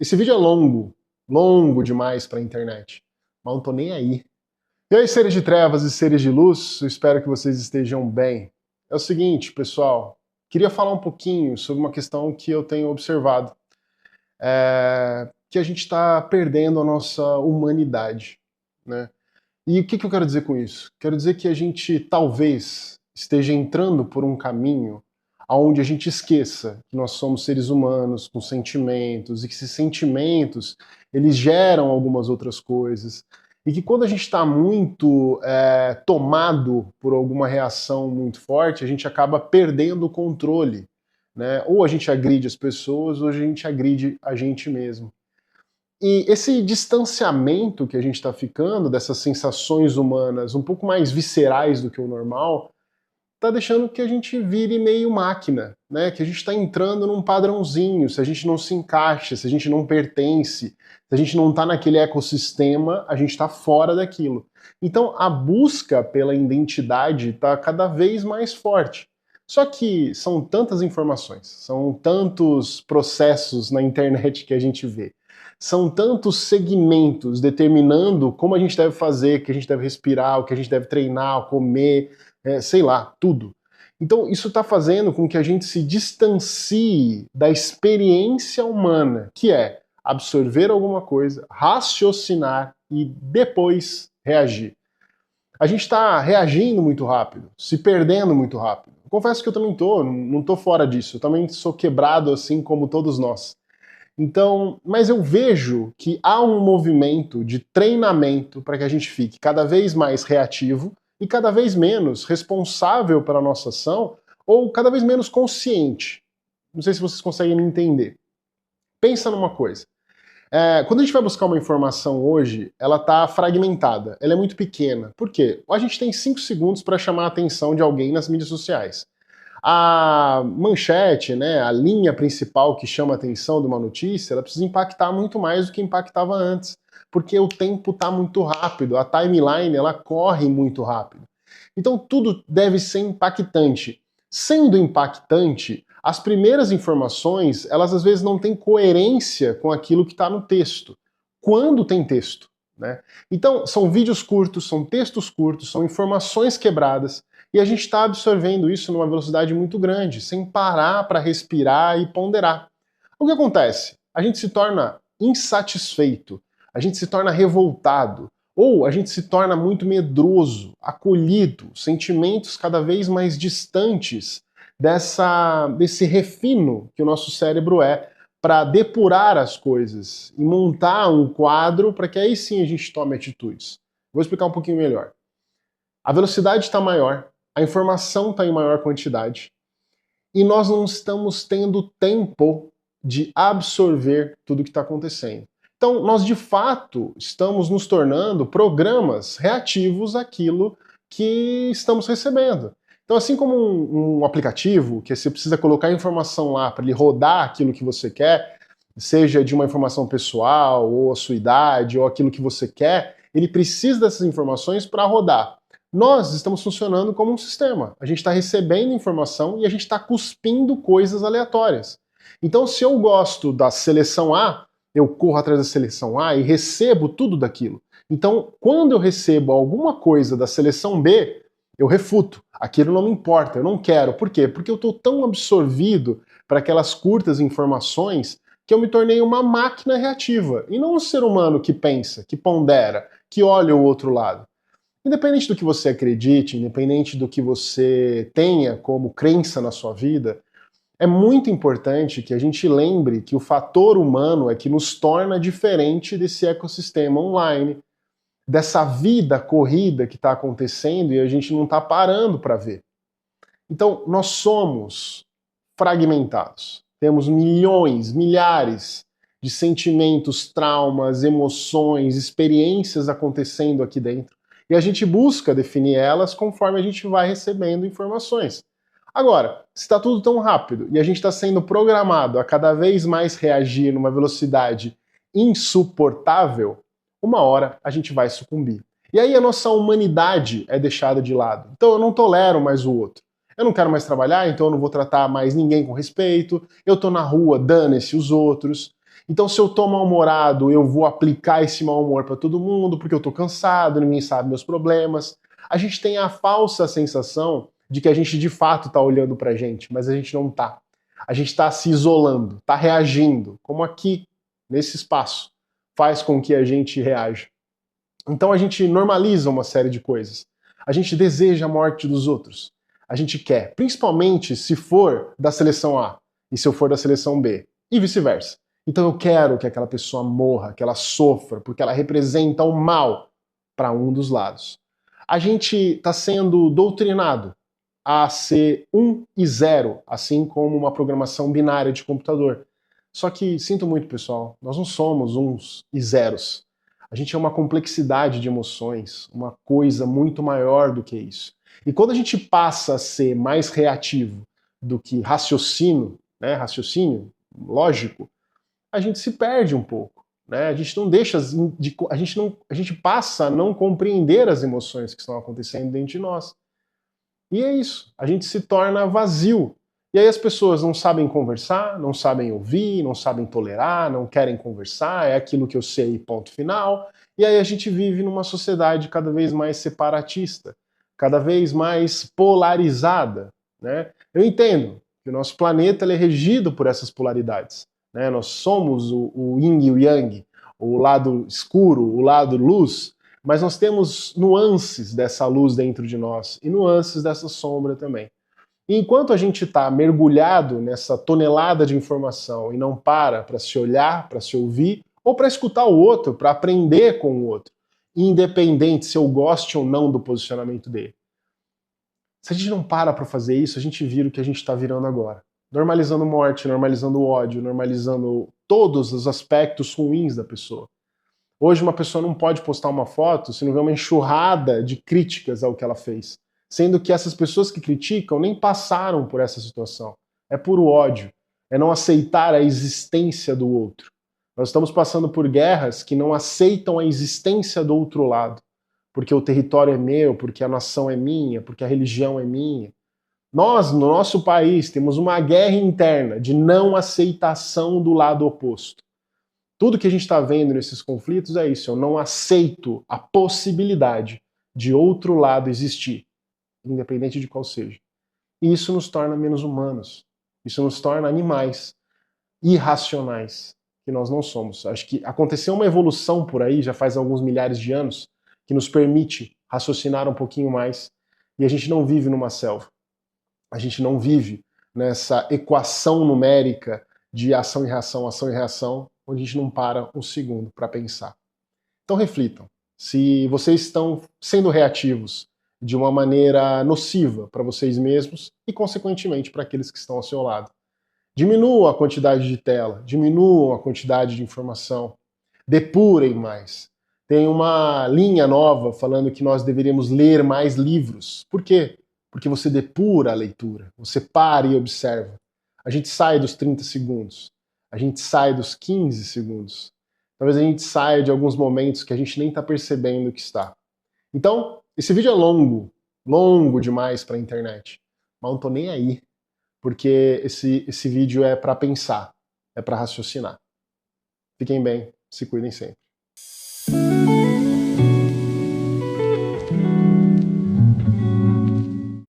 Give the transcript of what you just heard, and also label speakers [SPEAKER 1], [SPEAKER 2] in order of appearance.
[SPEAKER 1] Esse vídeo é longo, longo demais para a internet, mas não tô nem aí. E aí, seres de trevas e seres de luz, eu espero que vocês estejam bem. É o seguinte, pessoal, queria falar um pouquinho sobre uma questão que eu tenho observado, que a gente está perdendo a nossa humanidade, né? E o que eu quero dizer com isso? Quero dizer que a gente talvez esteja entrando por um caminho onde a gente esqueça que nós somos seres humanos com sentimentos e que esses sentimentos eles geram algumas outras coisas e que quando a gente está muito tomado por alguma reação muito forte, a gente acaba perdendo o controle, né? Ou a gente agride as pessoas ou a gente agride a gente mesmo. E esse distanciamento que a gente está ficando dessas sensações humanas um pouco mais viscerais do que o normal, está deixando que a gente vire meio máquina, né? Que a gente está entrando num padrãozinho, se a gente não se encaixa, se a gente não pertence, se a gente não está naquele ecossistema, a gente está fora daquilo. Então a busca pela identidade está cada vez mais forte. Só que são tantas informações, são tantos processos na internet que a gente vê, são tantos segmentos determinando como a gente deve fazer, o que a gente deve respirar, o que a gente deve treinar, comer, sei lá, tudo. Então, isso está fazendo com que a gente se distancie da experiência humana, que é absorver alguma coisa, raciocinar e depois reagir. A gente está reagindo muito rápido, se perdendo muito rápido. Confesso que eu também não tô fora disso, eu também sou quebrado assim como todos nós. Então, mas eu vejo que há um movimento de treinamento para que a gente fique cada vez mais reativo e cada vez menos responsável pela nossa ação ou cada vez menos consciente. Não sei se vocês conseguem me entender. Pensa numa coisa. Quando a gente vai buscar uma informação hoje, ela está fragmentada, ela é muito pequena. Por quê? A gente tem 5 segundos para chamar a atenção de alguém nas mídias sociais. A manchete, né, a linha principal que chama a atenção de uma notícia, ela precisa impactar muito mais do que impactava antes, porque o tempo está muito rápido, a timeline ela corre muito rápido. Então tudo deve ser impactante. Sendo impactante, as primeiras informações, elas às vezes não têm coerência com aquilo que está no texto. Quando tem texto, né? Então, são vídeos curtos, são textos curtos, são informações quebradas, e a gente está absorvendo isso numa velocidade muito grande, sem parar para respirar e ponderar. O que acontece? A gente se torna insatisfeito, a gente se torna revoltado, ou a gente se torna muito medroso, acolhido, sentimentos cada vez mais distantes desse refino que o nosso cérebro é para depurar as coisas e montar um quadro para que aí sim a gente tome atitudes. Vou explicar um pouquinho melhor. A velocidade está maior, a informação está em maior quantidade e nós não estamos tendo tempo de absorver tudo o que está acontecendo. Então, nós de fato estamos nos tornando programas reativos àquilo que estamos recebendo. Então, assim como um aplicativo, que você precisa colocar informação lá para ele rodar aquilo que você quer, seja de uma informação pessoal, ou a sua idade, ou aquilo que você quer, ele precisa dessas informações para rodar. Nós estamos funcionando como um sistema. A gente está recebendo informação e a gente está cuspindo coisas aleatórias. Então, se eu gosto da seleção A, eu corro atrás da seleção A e recebo tudo daquilo. Então, quando eu recebo alguma coisa da seleção B, eu refuto. Aquilo não me importa, eu não quero. Por quê? Porque eu estou tão absorvido para aquelas curtas informações que eu me tornei uma máquina reativa e não um ser humano que pensa, que pondera, que olha o outro lado. Independente do que você acredite, independente do que você tenha como crença na sua vida, é muito importante que a gente lembre que o fator humano é que nos torna diferente desse ecossistema online, dessa vida corrida que está acontecendo e a gente não está parando para ver. Então, nós somos fragmentados. Temos milhões, milhares de sentimentos, traumas, emoções, experiências acontecendo aqui dentro. E a gente busca definir elas conforme a gente vai recebendo informações. Agora, se está tudo tão rápido e a gente está sendo programado a cada vez mais reagir numa velocidade insuportável, uma hora a gente vai sucumbir. E aí a nossa humanidade é deixada de lado. Então eu não tolero mais o outro. Eu não quero mais trabalhar, então eu não vou tratar mais ninguém com respeito. Eu tô na rua, dane-se os outros. Então, se eu tô mal-humorado, eu vou aplicar esse mau humor para todo mundo, porque eu tô cansado, ninguém sabe meus problemas. A gente tem a falsa sensação de que a gente de fato tá olhando pra gente, mas a gente não tá. A gente tá se isolando, tá reagindo, como aqui, nesse espaço, faz com que a gente reaja. Então a gente normaliza uma série de coisas. A gente deseja a morte dos outros. A gente quer, principalmente se for da seleção A e se eu for da seleção B, e vice-versa. Então eu quero que aquela pessoa morra, que ela sofra, porque ela representa o mal para um dos lados. A gente está sendo doutrinado a ser 1 e 0, assim como uma programação binária de computador. Só que, sinto muito, pessoal, nós não somos uns e zeros. A gente é uma complexidade de emoções, uma coisa muito maior do que isso. E quando a gente passa a ser mais reativo do que raciocínio lógico, a gente se perde um pouco, né? A gente não deixa a gente passa a não compreender as emoções que estão acontecendo dentro de nós. E é isso, a gente se torna vazio. E aí as pessoas não sabem conversar, não sabem ouvir, não sabem tolerar, não querem conversar, é aquilo que eu sei, ponto final. E aí a gente vive numa sociedade cada vez mais separatista, cada vez mais polarizada, né? Eu entendo que o nosso planeta ele é regido por essas polaridades, né? Nós somos o yin e o yang, o lado escuro, o lado luz, mas nós temos nuances dessa luz dentro de nós e nuances dessa sombra também. E enquanto a gente está mergulhado nessa tonelada de informação e não para se olhar, para se ouvir, ou para escutar o outro, para aprender com o outro, independente se eu goste ou não do posicionamento dele. Se a gente não para fazer isso, a gente vira o que a gente está virando agora. Normalizando morte, normalizando ódio, normalizando todos os aspectos ruins da pessoa. Hoje uma pessoa não pode postar uma foto se não vê uma enxurrada de críticas ao que ela fez. Sendo que essas pessoas que criticam nem passaram por essa situação. É puro ódio. É não aceitar a existência do outro. Nós estamos passando por guerras que não aceitam a existência do outro lado. Porque o território é meu, porque a nação é minha, porque a religião é minha. Nós, no nosso país, temos uma guerra interna de não aceitação do lado oposto. Tudo que a gente está vendo nesses conflitos é isso. Eu não aceito a possibilidade de outro lado existir, independente de qual seja. E isso nos torna menos humanos. Isso nos torna animais irracionais, que nós não somos. Acho que aconteceu uma evolução por aí, já faz alguns milhares de anos, que nos permite raciocinar um pouquinho mais. E a gente não vive numa selva. A gente não vive nessa equação numérica de ação e reação, onde a gente não para um segundo para pensar. Então reflitam. Se vocês estão sendo reativos de uma maneira nociva para vocês mesmos e, consequentemente, para aqueles que estão ao seu lado. Diminuam a quantidade de tela, diminuam a quantidade de informação, depurem mais. Tem uma linha nova falando que nós deveríamos ler mais livros. Por quê? Porque você depura a leitura, você para e observa. A gente sai dos 30 segundos, a gente sai dos 15 segundos. Talvez a gente saia de alguns momentos que a gente nem está percebendo que está. Então, esse vídeo é longo demais para a internet, mas não tô nem aí, porque esse vídeo é para pensar, é para raciocinar. Fiquem bem, se cuidem sempre.